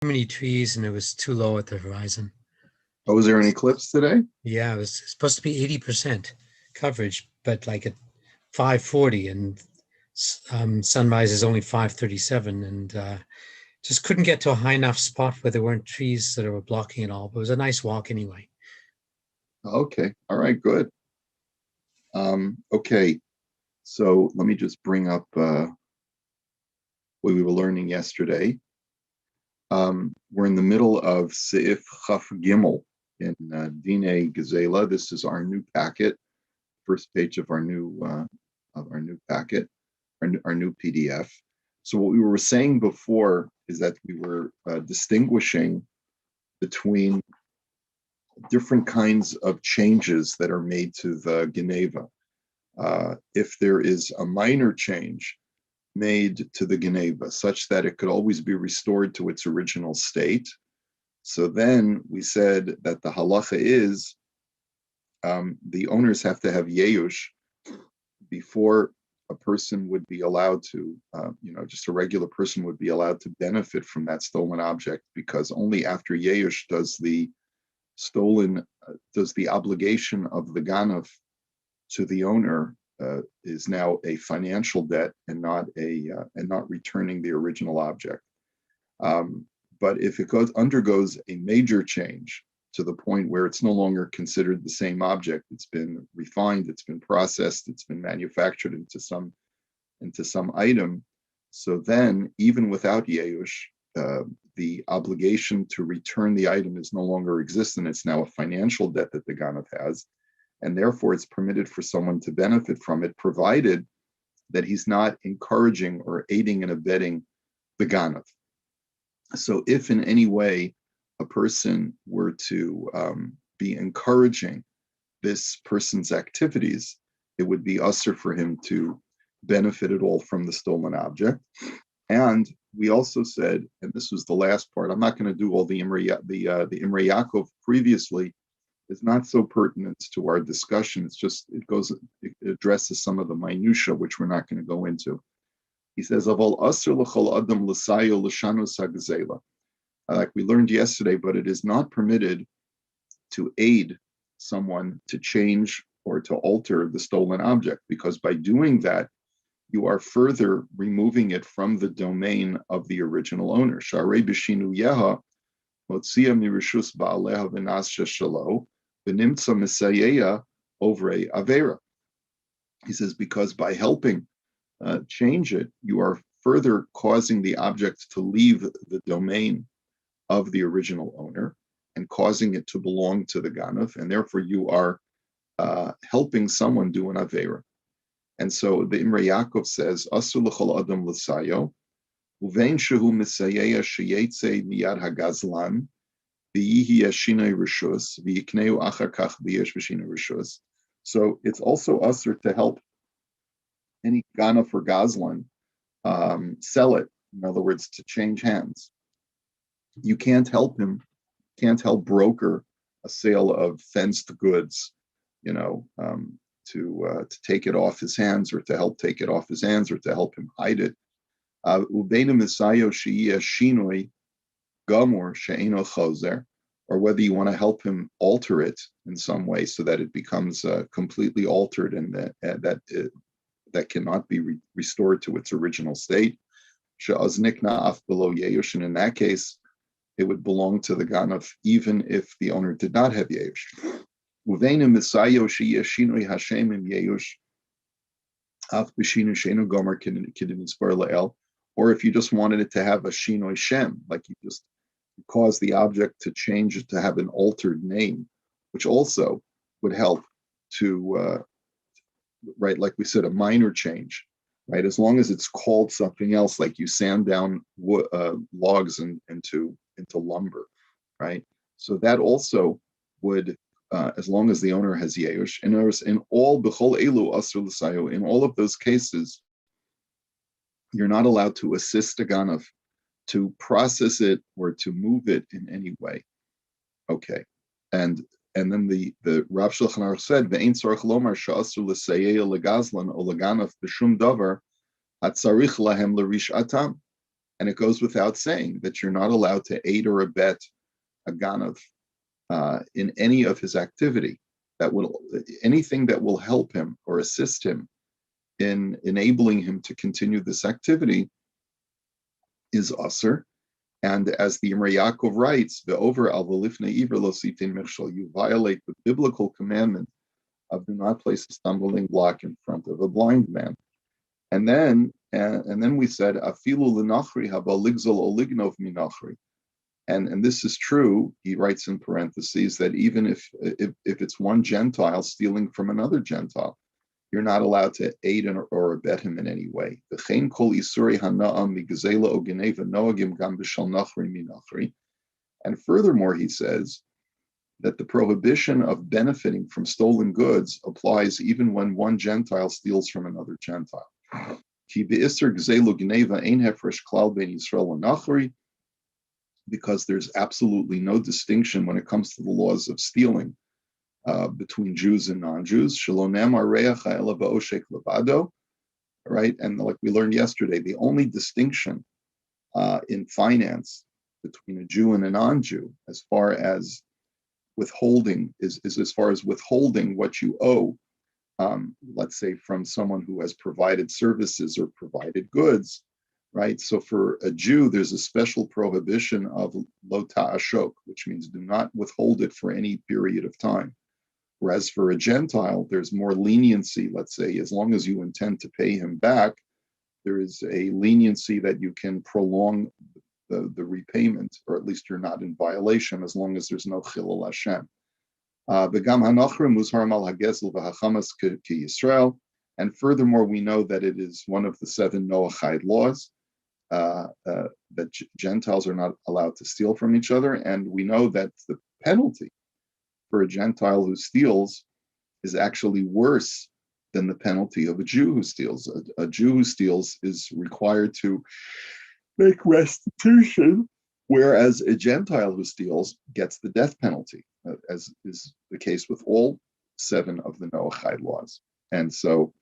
many trees and it was too low at the horizon. Oh, was there an eclipse today? Yeah, it was supposed to be 80% coverage, but like at 5:40 and sunrise is only 5:37 and just couldn't get to a high enough spot where there weren't trees that were blocking it all. But it was a nice walk anyway. Okay. All right, good. Okay. So let me just bring up what we were learning yesterday. We're in the middle of Seif Chaf Gimel in Dine Gazela. This is our new packet, first page of our new packet, our new PDF. So what we were saying before is that we were distinguishing between different kinds of changes that are made to the Geneva. If there is a minor change made to the Geneva such that it could always be restored to its original state, so then we said that the halacha is the owners have to have yeush before a person would be allowed to, just a regular person would be allowed to benefit from that stolen object, because only after yeush does the obligation of the ganav to the owner is now a financial debt and not returning the original object. But if it undergoes a major change to the point where it's no longer considered the same object, it's been refined, it's been processed, it's been manufactured into some item, so then even without yeush, the obligation to return the item is no longer existent. It's now a financial debt that the ganav has, and therefore it's permitted for someone to benefit from it, provided that he's not encouraging or aiding and abetting the ganav. So if in any way a person were to be encouraging this person's activities, it would be usher for him to benefit at all from the stolen object. And we also said, and this was the last part, I'm not going to do all the Imrei Yaakov previously, is not so pertinent to our discussion. It's just, it addresses some of the minutia, which we're not going to go into. He says, Aval asr l'chol adam l'sayo l'shanus hagzela. Like we learned yesterday, but it is not permitted to aid someone to change or to alter the stolen object, because by doing that, you are further removing it from the domain of the original owner. Sharei b'shinu yeha motzia mirishus ba'aleha v'nasya shalo v'nimtza misayeya ovrei avera. He says, because by helping change it, you are further causing the object to leave the domain of the original owner and causing it to belong to the ganav, and therefore you are helping someone do an avera. And so the Imrei Yaakov says, Asur l'chol adam l'sayo, uvein shehu misayeya sheyetze miyad hagazlan, v'yihi yashinei rishus, v'yikneu achar kach v'yesh v'shinei rishus. So it's also asur to help any ganav or gazlan sell it. In other words, to change hands. You can't help broker a sale of fenced goods, to take it off his hands, or to help take it off his hands, or to help him hide it. Or whether you want to help him alter it in some way so that it becomes completely altered and that cannot be restored to its original state. And in that case, it would belong to the ganav even if the owner did not have yeush. Or if you just wanted it to have a shinoi shem, like you just cause the object to change it to have an altered name, which also would help to, right, like we said, a minor change, right? As long as it's called something else, like you sand down logs into lumber, right? So that also would, as long as the owner has yeush. In all b'chol elu asur l'sayo, in all of those cases, you're not allowed to assist a ganav to process it or to move it in any way. Okay, and then the Rav Shulchan Aruch said, "Ve'ein tzarich lomar she'asur l'sayeya legazlan o leganav b'shum davar hatzarich lahem l'rishatam." And it goes without saying that you're not allowed to aid or abet a ganav in any of his activity. Anything that will help him or assist him in enabling him to continue this activity is asr. And as the Imrei Yaakov writes, you violate the biblical commandment of do not place a stumbling block in front of a blind man. And then we said, afilu l'nachri haba ligzol olignov minachri. And this is true, he writes in parentheses, that even if it's one Gentile stealing from another Gentile, you're not allowed to aid or abet him in any way. And furthermore, he says that the prohibition of benefiting from stolen goods applies even when one Gentile steals from another Gentile. Because there's absolutely no distinction when it comes to the laws of stealing between Jews and non-Jews. Right? And like we learned yesterday, the only distinction in finance between a Jew and a non-Jew as far as withholding is as far as withholding what you owe, let's say from someone who has provided services or provided goods, right? So for a Jew, there's a special prohibition of lo ta'ashok, which means do not withhold it for any period of time. Whereas for a Gentile, there's more leniency, let's say, as long as you intend to pay him back, there is a leniency that you can prolong the repayment, or at least you're not in violation as long as there's no chilul Hashem. And furthermore, we know that it is one of the 7 Noahide laws that Gentiles are not allowed to steal from each other. And we know that the penalty for a Gentile who steals is actually worse than the penalty of a Jew who steals. A Jew who steals is required to make restitution, whereas a Gentile who steals gets the death penalty, as is the case with all 7 of the Noahide laws. And so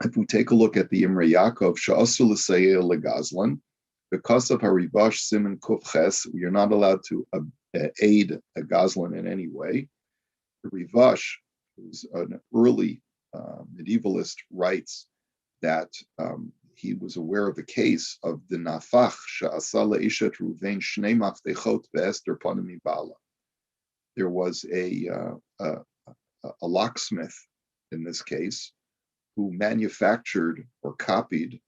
if we take a look at the Imrei Yaakov, Sha'asul L'Sayeh L'Gazlan, because of Harivash Siman Kuf Ches, you're not allowed to aid a Gazlan in any way. The Rivash, who's an early medievalist, writes that he was aware of the case of the Nafach Sha'asa Le'ishet Ruvain Shnei Maftechot Be'ester Panami Bala. There was a locksmith in this case who manufactured or copied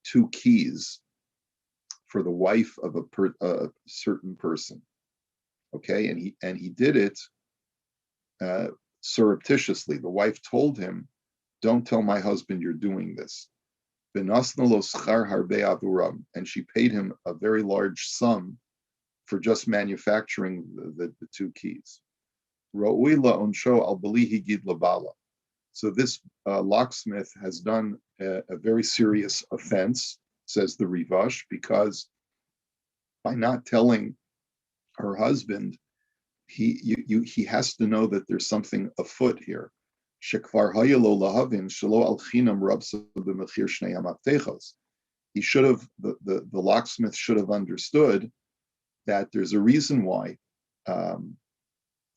2 keys for the wife of a certain person. Okay, and he did it surreptitiously. The wife told him, "Don't tell my husband you're doing this." And she paid him a very large sum for just manufacturing the 2 keys. So this locksmith has done a very serious offense, says the Rivash, because by not telling her husband, he has to know that there's something afoot here. He should have, the locksmith should have understood that there's a reason why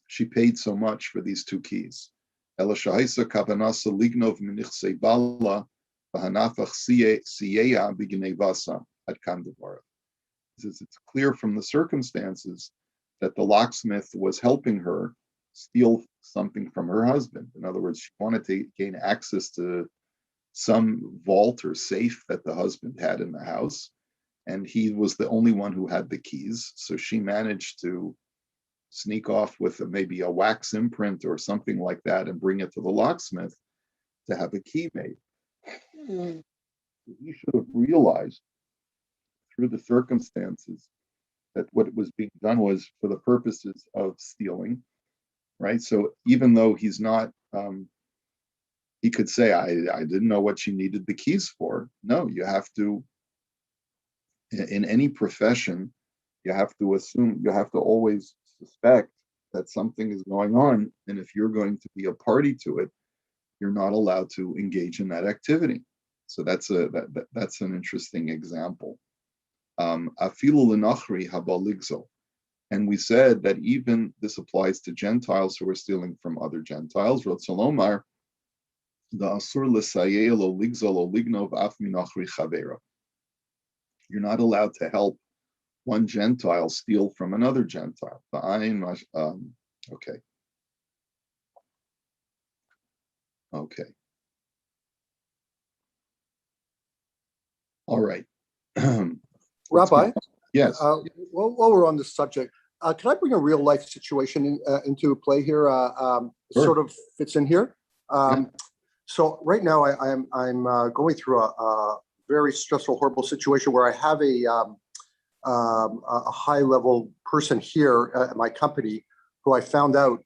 she paid so much for these 2 keys. It's clear from the circumstances that the locksmith was helping her steal something from her husband. In other words, she wanted to gain access to some vault or safe that the husband had in the house, and he was the only one who had the keys. So she managed to sneak off with maybe a wax imprint or something like that and bring it to the locksmith to have a key made. He should have realized through the circumstances that what was being done was for the purposes of stealing, right? So even though he's not, he could say, I didn't know what she needed the keys for. No, you have to, in any profession, you have to assume, you have to always suspect that something is going on. And if you're going to be a party to it, you're not allowed to engage in that activity. So that's an interesting example. Afilu l'nachri haba ligzol. And we said that even this applies to Gentiles who are stealing from other Gentiles. Rotzolomar, the asur l'sayel o ligzol o lignov af minachri chavera. You're not allowed to help one Gentile steal from another Gentile. Okay. Okay. All right. Rabbi, yes. while we're on this subject, can I bring a real life situation into play here? Sure. Sort of fits in here. Yeah. So right now I'm going through a very stressful, horrible situation where I have a high level person here at my company who I found out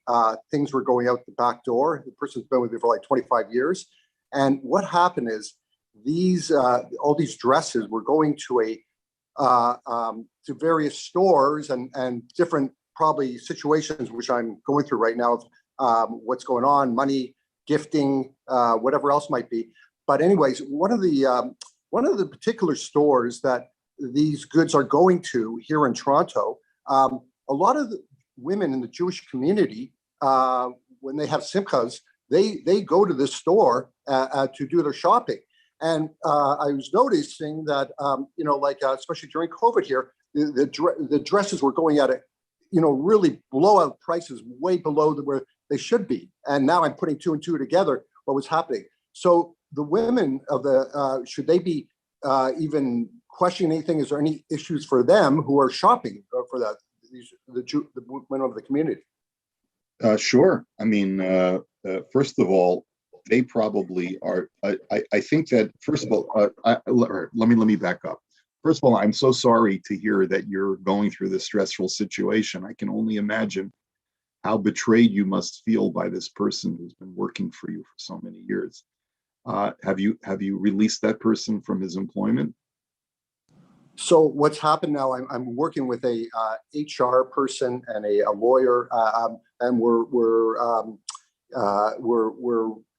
things were going out the back door. The person's been with me for like 25 years. And what happened is all these dresses were going to to various stores and different probably situations, which I'm going through right now of what's going on, money, gifting, whatever else might be. But anyways, one of the particular stores that these goods are going to here in Toronto, a lot of the women in the Jewish community, when they have simchas, they go to this store to do their shopping. And I was noticing that, especially during COVID here, the dresses were going at really blowout prices, way below where they should be. And now I'm putting two and two together, what was happening. So the women of should they be even questioning anything? Is there any issues for them who are shopping for the women of the community? Sure. I mean, first of all, they probably are. I think that first of all, let me back up. First of all, I'm so sorry to hear that you're going through this stressful situation. I can only imagine how betrayed you must feel by this person who's been working for you for so many years. Have you released that person from his employment? So what's happened now? I'm working with a HR person and a lawyer, and we're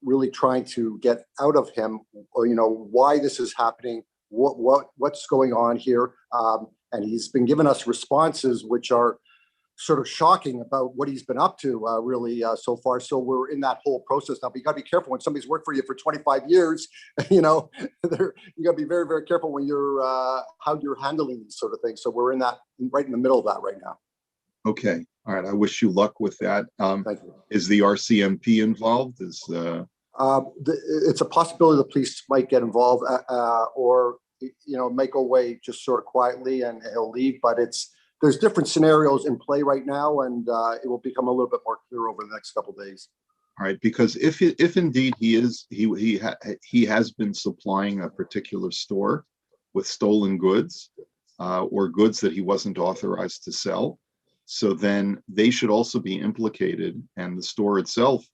really trying to get out of him, why this is happening, what's going on here, and he's been giving us responses which are sort of shocking about what he's been up to really so far. So we're in that whole process now. But you got to be careful when somebody's worked for you for 25 years. You got to be very, very careful when you're how you're handling these sort of things. So we're right in the middle of that right now. Okay. All right. I wish you luck with that. Thank you. Is the RCMP involved? It's a possibility the police might get involved, or might go away just sort of quietly and he'll leave. But there's different scenarios in play right now, and it will become a little bit more clear over the next couple of days. All right, because if indeed he has been supplying a particular store with stolen goods or goods that he wasn't authorized to sell, so then they should also be implicated, and the store itself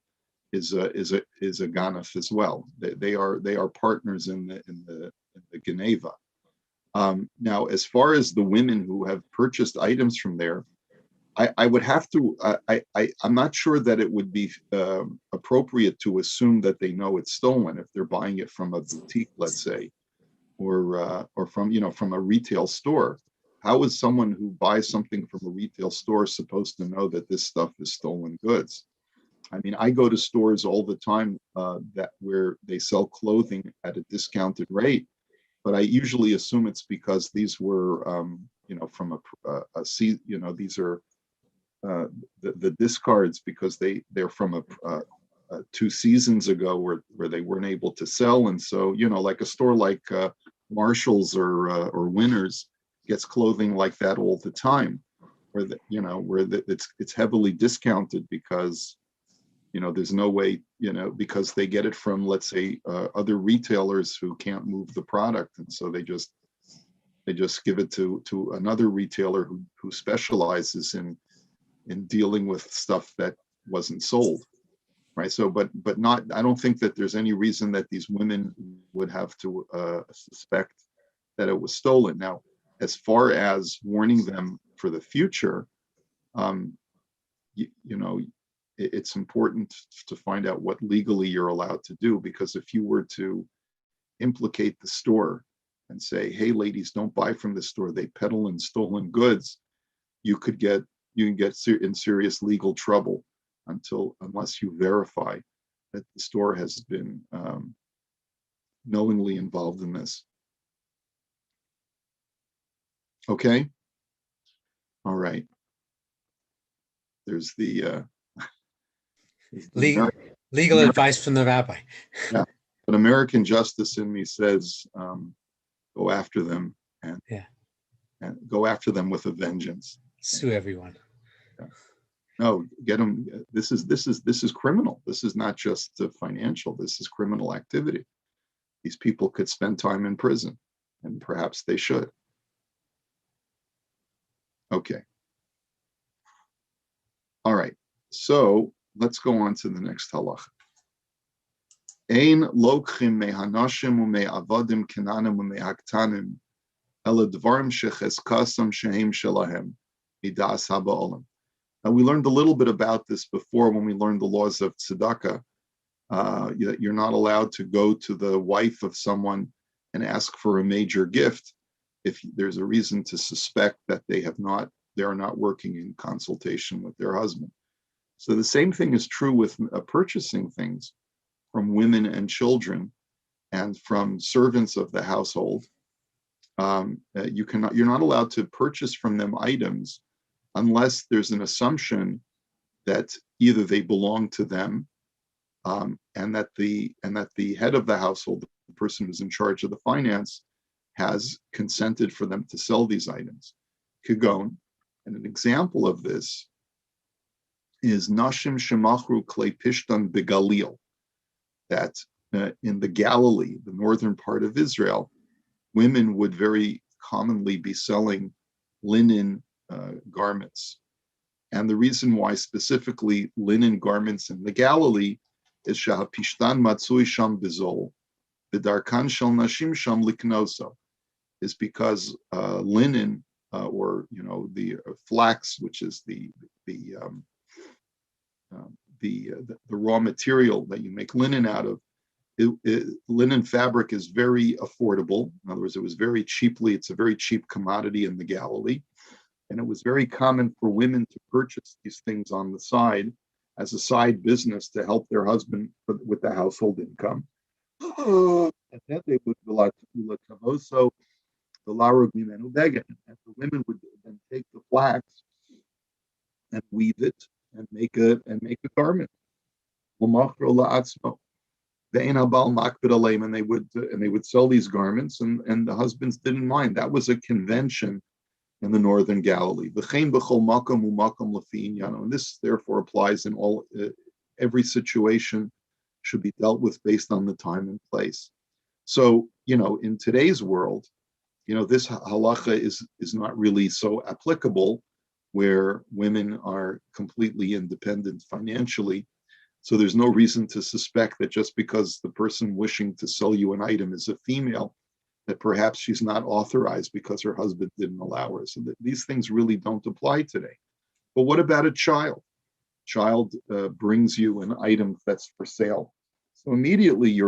is a ganaf as well. They are partners in the Geneva. Now, as far as the women who have purchased items from there, I would have to. I'm not sure that it would be appropriate to assume that they know it's stolen if they're buying it from a boutique, let's say, or from a retail store. How is someone who buys something from a retail store supposed to know that this stuff is stolen goods? I mean, I go to stores all the time where they sell clothing at a discounted rate. But I usually assume it's because these were, from these are the discards because they're from a 2 seasons ago where they weren't able to sell, and so like a store like Marshalls or Winners gets clothing like that all the time, where it's heavily discounted because there's no way, because they get it from, let's say, other retailers who can't move the product. And so they just give it to another retailer who specializes in dealing with stuff that wasn't sold. Right. So, but I don't think that there's any reason that these women would have to suspect that it was stolen. Now, as far as warning them for the future, it's important to find out what legally you're allowed to do, because if you were to implicate the store and say, hey, ladies, don't buy from this store. They peddle in stolen goods. You can get in serious legal trouble unless you verify that the store has been knowingly involved in this. Okay? All right. There's the legal advice from the rabbi. Yeah, but American justice in me says go after them and go after them with a vengeance. Sue everyone. Yeah. No, get them. This is criminal. This is not just financial. This is criminal activity. These people could spend time in prison, and perhaps they should. Okay. All right. So let's go on to the next halacha. Ein lokchim mehanashim ume'avadim kenanim ume'aktanim ela dvarim shecheskasam shehem shelahem midas haba'olam. Now we learned a little bit about this before when we learned the laws of tzedakah. You're not allowed to go to the wife of someone and ask for a major gift if there's a reason to suspect that they are not working in consultation with their husband. So the same thing is true with purchasing things from women and children and from servants of the household. You're not allowed to purchase from them items unless there's an assumption that either they belong to them and that the head of the household, the person who's in charge of the finance, has consented for them to sell these items. Kigon, and an example of this is Nashim Shemachru Klei Pishtan Begalil, that in the Galilee, the northern part of Israel, women would very commonly be selling linen garments. And the reason why specifically linen garments in the Galilee is Shahapishtan Matsui Sham Bizol, the Darkan Shel Nashim Sham Liknoso, is because linen or the flax, which is the raw material that you make linen out of, linen fabric is very affordable. In other words, it's a very cheap commodity in the Galilee. And it was very common for women to purchase these things on the side as a side business to help their husband with the household income. And then they would also the and the women would then take the flax and weave it and make a garment. And they would sell these garments, and the husbands didn't mind. That was a convention in the northern Galilee. And this therefore applies in every situation, should be dealt with based on the time and place. So, in today's world, this halacha is not really so applicable, where women are completely independent financially. So there's no reason to suspect that just because the person wishing to sell you an item is a female, that perhaps she's not authorized because her husband didn't allow her. So that these things really don't apply today. But what about a child? Child brings you an item that's for sale. So immediately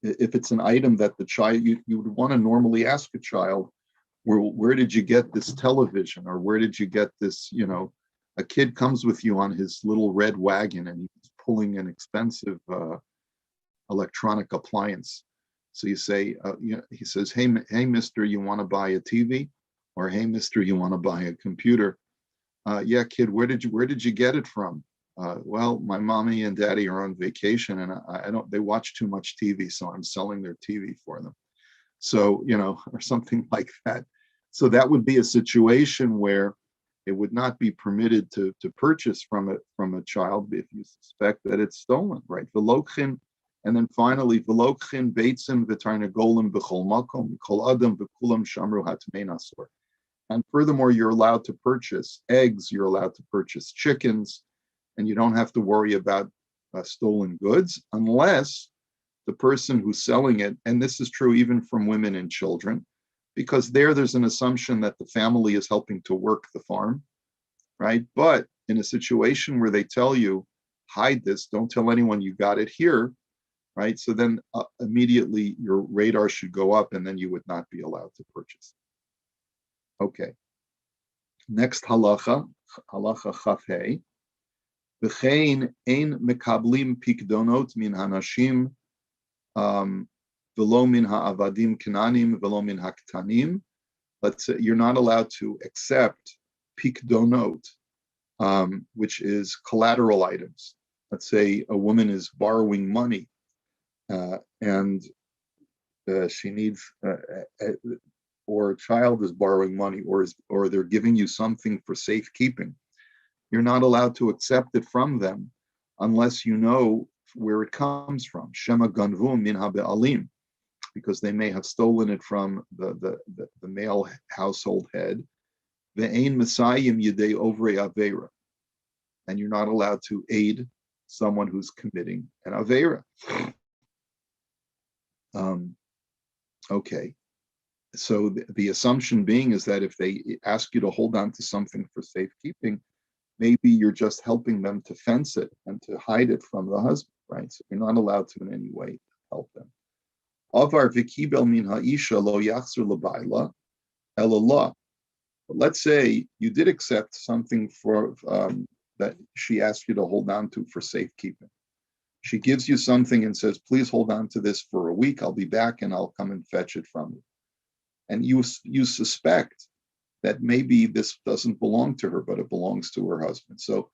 if it's an item that the child, you would want to normally ask a child, where did you get this television? Or where did you get this, a kid comes with you on his little red wagon and he's pulling an expensive electronic appliance. So you say, he says, hey, mister, you want to buy a TV? Or hey, mister, you want to buy a computer? Yeah, kid, where did you get it from? Well, my mommy and daddy are on vacation and they watch too much TV, so I'm selling their TV for them. So, or something like that. So that would be a situation where it would not be permitted to purchase from a child if you suspect that it's stolen, right? V'lokchin, and then finally, v'lokchin beitzim v'tarnagolim b'chol makom kol adam v'kulam shamru hatmei nasor. And furthermore, you're allowed to purchase eggs, you're allowed to purchase chickens, and you don't have to worry about stolen goods unless the person who's selling it, and this is true even from women and children, because there's an assumption that the family is helping to work the farm, right? But in a situation where they tell you, hide this, don't tell anyone you got it here, right? So then immediately your radar should go up, and then you would not be allowed to purchase. Okay. Next halacha, halacha chafei. V'chein ein mekablim pikdonot min hanashim v'lo min ha'avadim knanim v'lo min ha'ktanim. Let's say you're not allowed to accept pikdonot, which is collateral items. Let's say a woman is borrowing money and she needs, or a child is borrowing money, or they're giving you something for safekeeping. You're not allowed to accept it from them unless you know where it comes from. Shema ganvu min ha'be'alim, because they may have stolen it from the male household head. Ve'ein mesayim yedei ovrei avera, and you're not allowed to aid someone who's committing an avera. Okay, so the assumption being is that if they ask you to hold on to something for safekeeping, maybe you're just helping them to fence it and to hide it from the husband, right? So you're not allowed to in any way help them. Avar v'kibel min ha'isha lo yachzor l'bayla elallah. But let's say you did accept something for that she asked you to hold on to for safekeeping. She gives you something and says, please hold on to this for a week. I'll be back and I'll come and fetch it from you. And you suspect that maybe this doesn't belong to her, but it belongs to her husband. So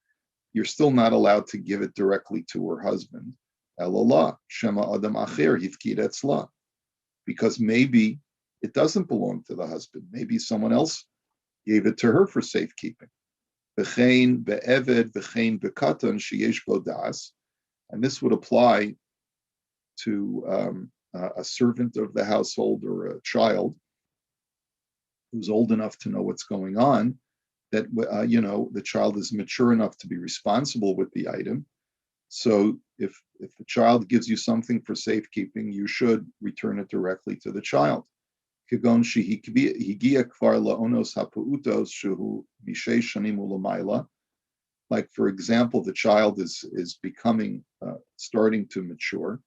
you're still not allowed to give it directly to her husband. Elallah, Shema Adam Acher, Hifkid Etzla. Because maybe it doesn't belong to the husband. Maybe someone else gave it to her for safekeeping. V'chein be'eved, v'chein be'katan, sheyesh bo das. And this would apply to a servant of the household or a child who's old enough to know what's going on, that the child is mature enough to be responsible with the item. So if the child gives you something for safekeeping, you should return it directly to the child. Like, for example, the child is becoming, starting to mature.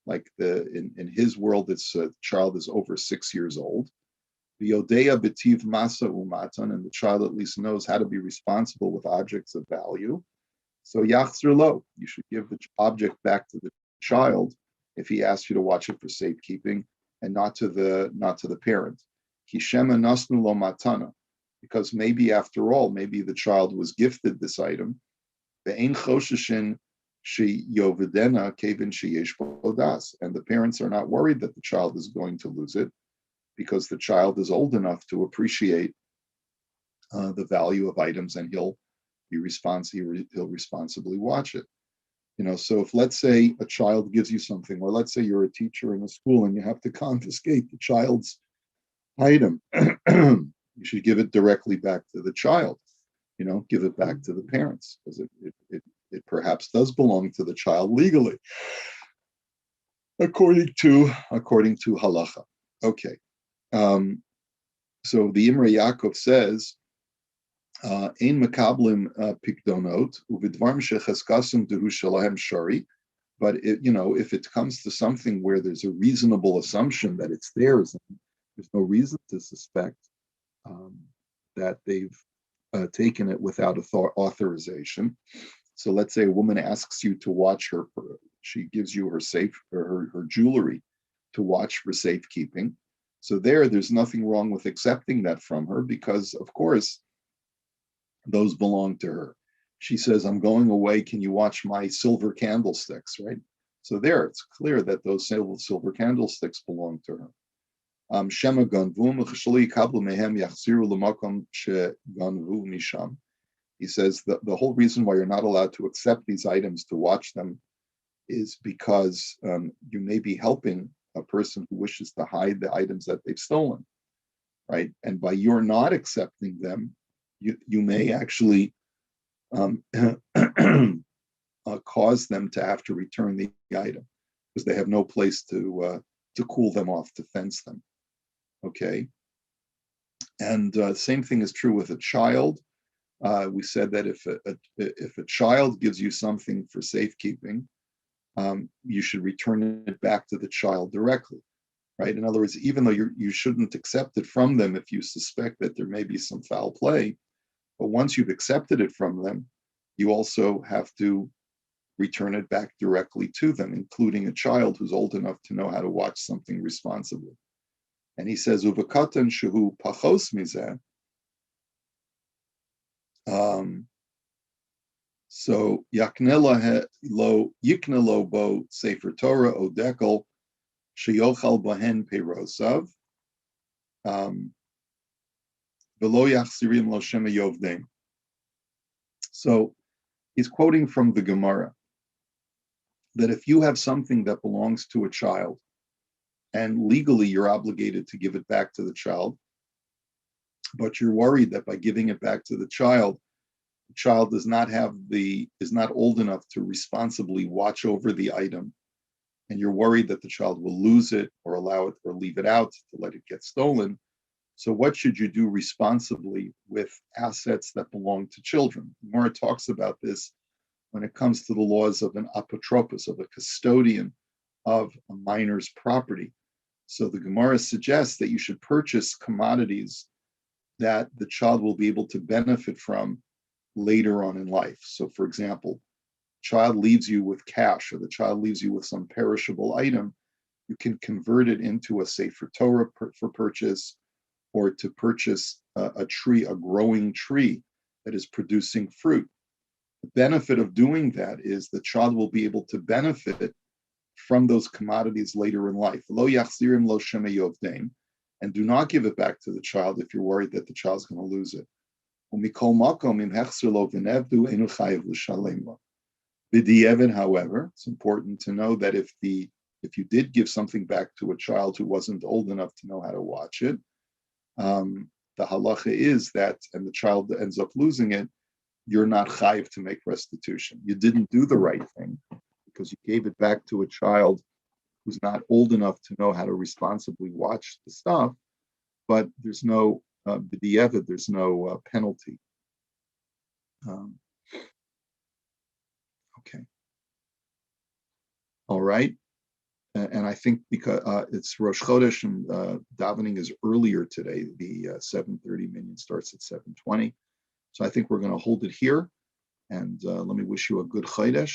Like in his world, the child is over 6 years old. V'yodea b'tiv masa umatan, and the child at least knows how to be responsible with objects of value. So yachzir lo, you should give the object back to the child if he asks you to watch it for safekeeping, and not to the parent. Kishema nasnu lo matana, because maybe after all, maybe the child was gifted this item. Ve'ein choshen she yovedena kevin sheyesh bodas, and the parents are not worried that the child is going to lose it, because the child is old enough to appreciate the value of items, and he'll responsibly watch it. So if, let's say, a child gives you something, or let's say you're a teacher in a school and you have to confiscate the child's item, you should give it directly back to the child. Give it back to the parents, because it perhaps does belong to the child legally, according to halacha. Okay. So the Imrei Yaakov says, "Ein makablim pikdonot uvidvarm shechaskasim dehu shalahem shari." But if it comes to something where there's a reasonable assumption that it's theirs, and there's no reason to suspect that they've taken it without authorization. So let's say a woman asks you to watch her. She gives you her jewelry to watch for safekeeping. So there's nothing wrong with accepting that from her, because, of course, those belong to her. She says, I'm going away, can you watch my silver candlesticks, right? So it's clear that those silver candlesticks belong to her. He says that the whole reason why you're not allowed to accept these items to watch them is because you may be helping a person who wishes to hide the items that they've stolen, right? And by your not accepting them, you may actually cause them to have to return the item, because they have no place to cool them off, to fence them. Okay, and same thing is true with a child. We said that if a child gives you something for safekeeping, you should return it back to the child directly, right? In other words, even though you shouldn't accept it from them if you suspect that there may be some foul play, but once you've accepted it from them, you also have to return it back directly to them, including a child who's old enough to know how to watch something responsibly. And he says, "Uvakatan shehu pachos mizeh." So yaknela lo yiknelo bo sefer Torah odekel sheyochal bahen peirosav v'lo yachsirim lo shema yovdein. So he's quoting from the Gemara that if you have something that belongs to a child and legally you're obligated to give it back to the child, but you're worried that by giving it back to the child is not old enough to responsibly watch over the item, and you're worried that the child will lose it or allow it or leave it out to let it get stolen. So what should you do responsibly with assets that belong to children? Gemara talks about this when it comes to the laws of an apotropos, of a custodian of a minor's property. So the Gemara suggests that you should purchase commodities that the child will be able to benefit from later on in life. So for example, child leaves you with cash, or the child leaves you with some perishable item, you can convert it into a Sefer Torah for purchase, or to purchase a growing tree that is producing fruit. The benefit of doing that is the child will be able to benefit from those commodities later in life. Lo yachzirim lo shema yovdeim, and do not give it back to the child if you're worried that the child's going to lose it. However, it's important to know that if you did give something back to a child who wasn't old enough to know how to watch it, the halacha is that, and the child ends up losing it, you're not chayiv to make restitution. You didn't do the right thing because you gave it back to a child who's not old enough to know how to responsibly watch the stuff, but there's no there's no penalty. Okay. All right. And I think because it's Rosh Chodesh and davening is earlier today, the 7:30 minyan starts at 7:20. So I think we're going to hold it here. And let me wish you a good Chodesh.